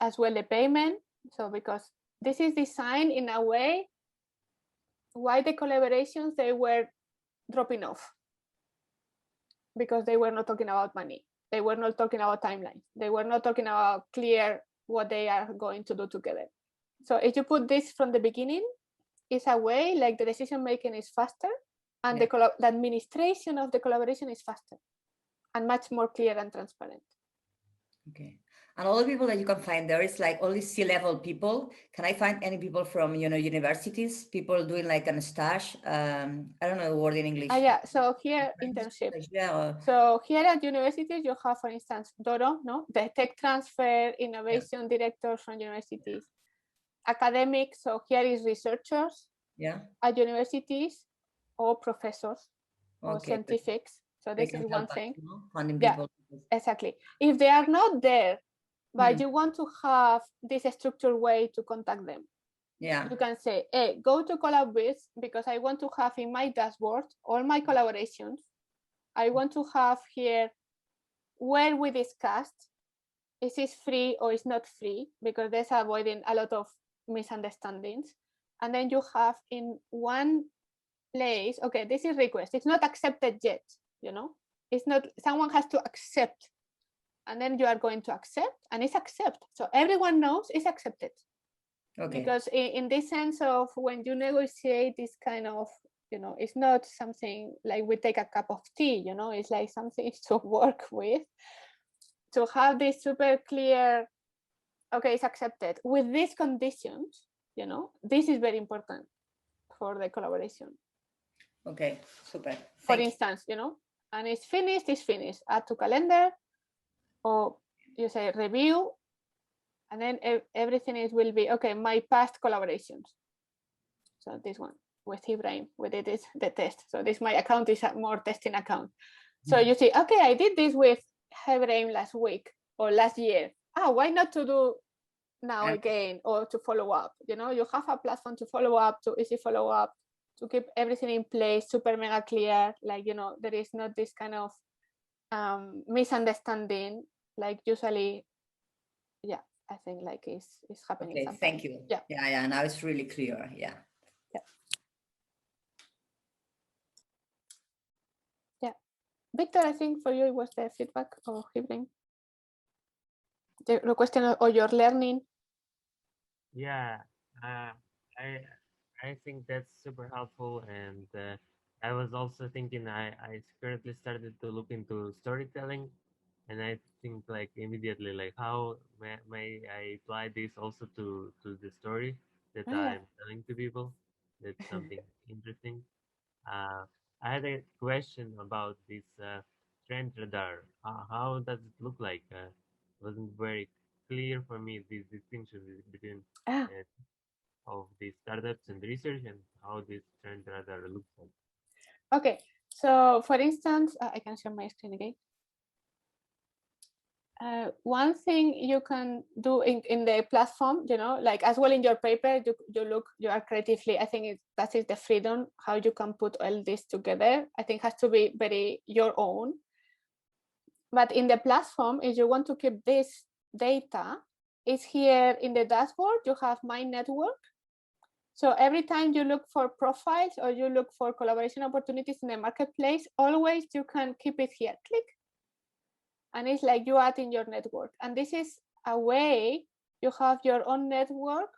as well the payment. So because this is designed in a way why the collaborations, they were dropping off, because they were not talking about money. They were not talking about timelines. They were not talking about clear what they are going to do together. So if you put this from the beginning, it's a way like the decision making is faster, and the administration of the collaboration is faster and much more clear and transparent. And all the people that you can find there is like only C-level people. Can I find any people from, universities, people doing like a stage? I don't know the word in English. So here, internship. So here at universities, you have, for instance, Doro, the tech transfer innovation directors from universities. Academics, so here is researchers at universities, or professors, or scientifics. So this is one thing. Finding people. Exactly. If they are not there, but you want to have this structured way to contact them, you can say, hey, go to COLLABWITH, because I want to have in my dashboard all my collaborations. I want to have here where we discussed, is this free or is not free, because there's avoiding a lot of misunderstandings. And then you have in one place, okay, this is request, it's not accepted yet, it's not, someone has to accept, and then you are going to accept, and it's accept, so everyone knows it's accepted. Because in this sense of when you negotiate this kind of, it's not something like we take a cup of tea, it's like something to work with, to have this super clear, okay, it's accepted with these conditions, this is very important for the collaboration. Okay, super. For instance, and it's finished, add to calendar, or you say review, and then everything will be, okay, my past collaborations. So this one with Ibrahim, we did this, the test. So this, my account is a more testing account. So you see, okay, I did this with Ibrahim last week or last year. Why not to do now again, or to follow up? You have a platform to follow up, to easy follow up, to keep everything in place, super mega clear. Like, there is not this kind of misunderstanding, like usually, I think like it's happening. Okay, sometimes. Thank you. Yeah. Now it's really clear. Yeah. Victor, I think for you it was the feedback or Hibling. The question of your learning. Yeah, I think that's super helpful, and I was also thinking I currently started to look into storytelling, and I think like immediately like how may I apply this also to the story that Oh, yeah. I'm telling to people. That's something interesting. I had a question about this trend radar. How does it look like? Wasn't very clear for me this distinction between Ah, of the startups and research and how this trend radar looks like. okay. So for instance, I can share my screen again. One thing you can do in the platform, you know, like as well in your paper, you are creatively, I think that is the freedom, how you can put all this together. I think has to be very your own. But in the platform, if you want to keep this data, it's here in the dashboard, you have my network. So every time you look for profiles or you look for collaboration opportunities in the marketplace, always you can keep it here, click. And it's like you add in your network. And this is a way you have your own network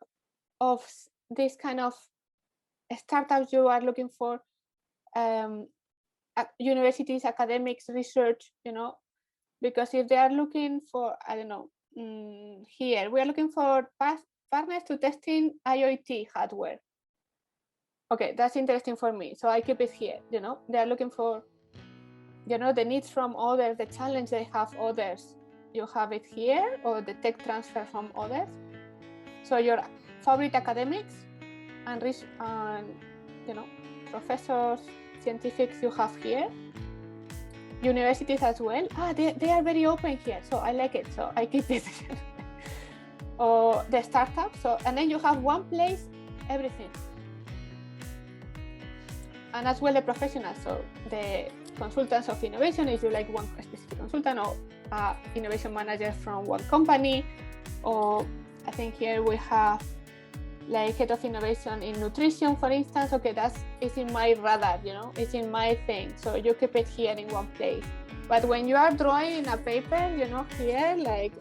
of this kind of startups you are looking for, universities, academics, research, you know, because if they are looking for, I don't know, here, we are looking for partners to testing IoT hardware. Okay, that's interesting for me. So I keep it here, you know, they are looking for, you know, the needs from others, the challenge they have others, you have it here, or the tech transfer from others. So your favorite academics and you know, professors, scientifics you have here. Universities as well. They are very open here, so I like it, so I keep it. Or the startup. So, and then you have one place, everything. And as well the professionals, so the consultants of innovation, if you like one specific consultant, or innovation manager from one company, or I think here we have like head of innovation in nutrition, for instance. Okay, it's in my radar, you know, it's in my thing, so you keep it here in one place. But when you are drawing in a paper, you know, here, like,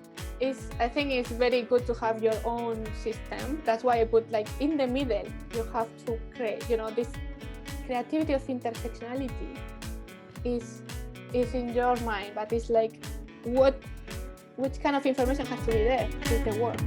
I think it's very good to have your own system. That's why I put like in the middle, you have to create, you know, this creativity of intersectionality is in your mind, but it's like which kind of information has to be there is the work.